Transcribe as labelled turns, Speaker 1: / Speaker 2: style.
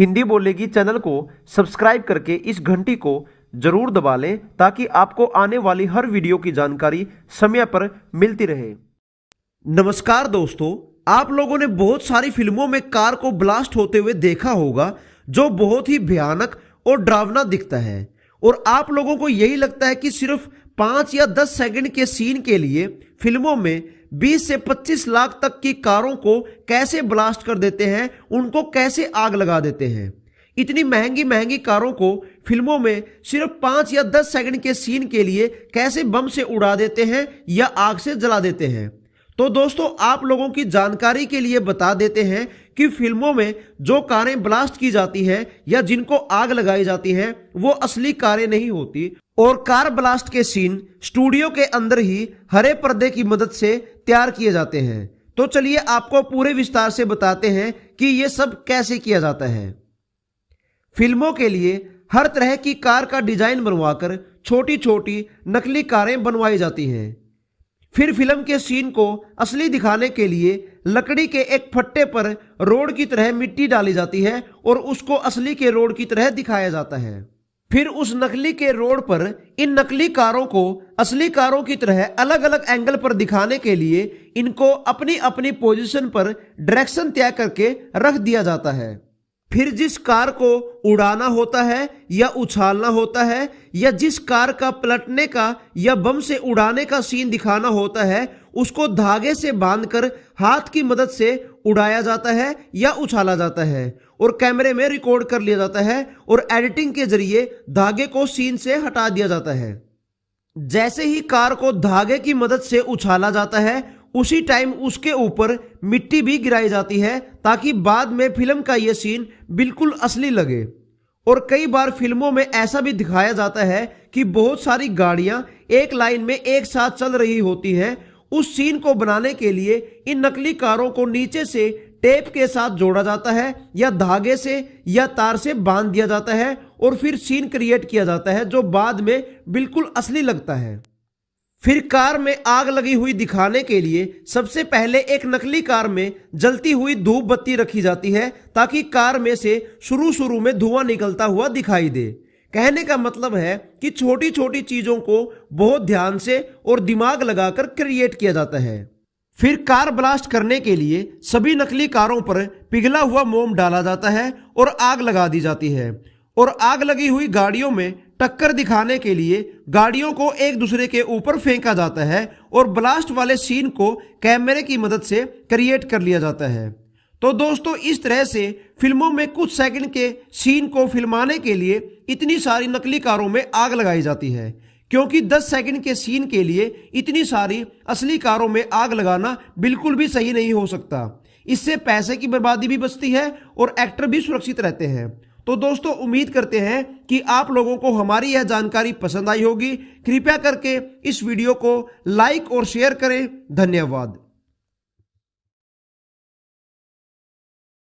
Speaker 1: हिंदी बोलेगी चैनल को सब्सक्राइब करके इस घंटी को जरूर दबा लें ताकि आपको आने वाली हर वीडियो की जानकारी समय पर मिलती रहे। नमस्कार दोस्तों, आप लोगों ने बहुत सारी फिल्मों में कार को ब्लास्ट होते हुए देखा होगा जो बहुत ही भयानक और डरावना दिखता है और आप लोगों को यही लगता है कि सिर्फ 5 या 10 सेकंड के सीन के लिए फिल्मों में 20 से 25 लाख तक की कारों को कैसे ब्लास्ट कर देते हैं, उनको कैसे आग लगा देते हैं। इतनी महंगी महंगी कारों को फिल्मों में सिर्फ 5 या 10 सेकंड के सीन के लिए कैसे बम से उड़ा देते हैं या आग से जला देते हैं। तो दोस्तों, आप लोगों की जानकारी के लिए बता देते हैं कि फिल्मों में जो कारें ब्लास्ट की जाती हैं या जिनको आग लगाई जाती हैं वो असली कारें नहीं होती और कार ब्लास्ट के सीन स्टूडियो के अंदर ही हरे पर्दे की मदद से तैयार किए जाते हैं। तो चलिए आपको पूरे विस्तार से बताते हैं कि यह सब कैसे किया जाता है। फिल्मों के लिए हर तरह की कार का डिजाइन बनवाकर छोटी छोटी नकली कारें बनवाई जाती हैं। फिर फिल्म के सीन को असली दिखाने के लिए लकड़ी के एक फट्टे पर रोड की तरह मिट्टी डाली जाती है और उसको असली के रोड की तरह दिखाया जाता है। फिर उस नकली के रोड पर इन नकली कारों को असली कारों की तरह अलग अलग एंगल पर दिखाने के लिए इनको अपनी अपनी पोजीशन पर डायरेक्शन तय करके रख दिया जाता है। फिर जिस कार को उड़ाना होता है या उछालना होता है या जिस कार का पलटने का या बम से उड़ाने का सीन दिखाना होता है उसको धागे से बांधकर हाथ की मदद से उड़ाया जाता है या उछाला जाता है और कैमरे में रिकॉर्ड कर लिया जाता है और एडिटिंग के जरिए धागे को सीन से हटा दिया जाता है। जैसे ही कार को धागे की मदद से उछाला जाता है उसी टाइम उसके ऊपर मिट्टी भी गिराई जाती है ताकि बाद में फिल्म का यह सीन बिल्कुल असली लगे। और कई बार फिल्मों में ऐसा भी दिखाया जाता है कि बहुत सारी गाड़ियां एक लाइन में एक साथ चल रही होती हैं। उस सीन को बनाने के लिए इन नकली कारों को नीचे से टेप के साथ जोड़ा जाता है या धागे से या तार से बांध दिया जाता है और फिर सीन क्रिएट किया जाता है जो बाद में बिल्कुल असली लगता है। फिर कार में आग लगी हुई दिखाने के लिए सबसे पहले एक नकली कार में जलती हुई धूप बत्ती रखी जाती है ताकि कार में से शुरू में धुआं निकलता हुआ दिखाई दे। कहने का मतलब है कि छोटी छोटी चीजों को बहुत ध्यान से और दिमाग लगाकर क्रिएट किया जाता है। फिर कार ब्लास्ट करने के लिए सभी नकली कारों पर पिघला हुआ मोम डाला जाता है और आग लगा दी जाती है और आग लगी हुई गाड़ियों में टक्कर दिखाने के लिए गाड़ियों को एक दूसरे के ऊपर फेंका जाता है और ब्लास्ट वाले सीन को कैमरे की मदद से क्रिएट कर लिया जाता है। तो दोस्तों, इस तरह से फिल्मों में कुछ सेकंड के सीन को फिल्माने के लिए इतनी सारी नकली कारों में आग लगाई जाती है, क्योंकि 10 सेकंड के सीन के लिए इतनी सारी असली कारों में आग लगाना बिल्कुल भी सही नहीं हो सकता। इससे पैसे की बर्बादी भी बचती है और एक्टर भी सुरक्षित रहते हैं। तो दोस्तों, उम्मीद करते हैं कि आप लोगों को हमारी यह जानकारी पसंद आई होगी। कृपया करके इस वीडियो को लाइक और शेयर करें। धन्यवाद।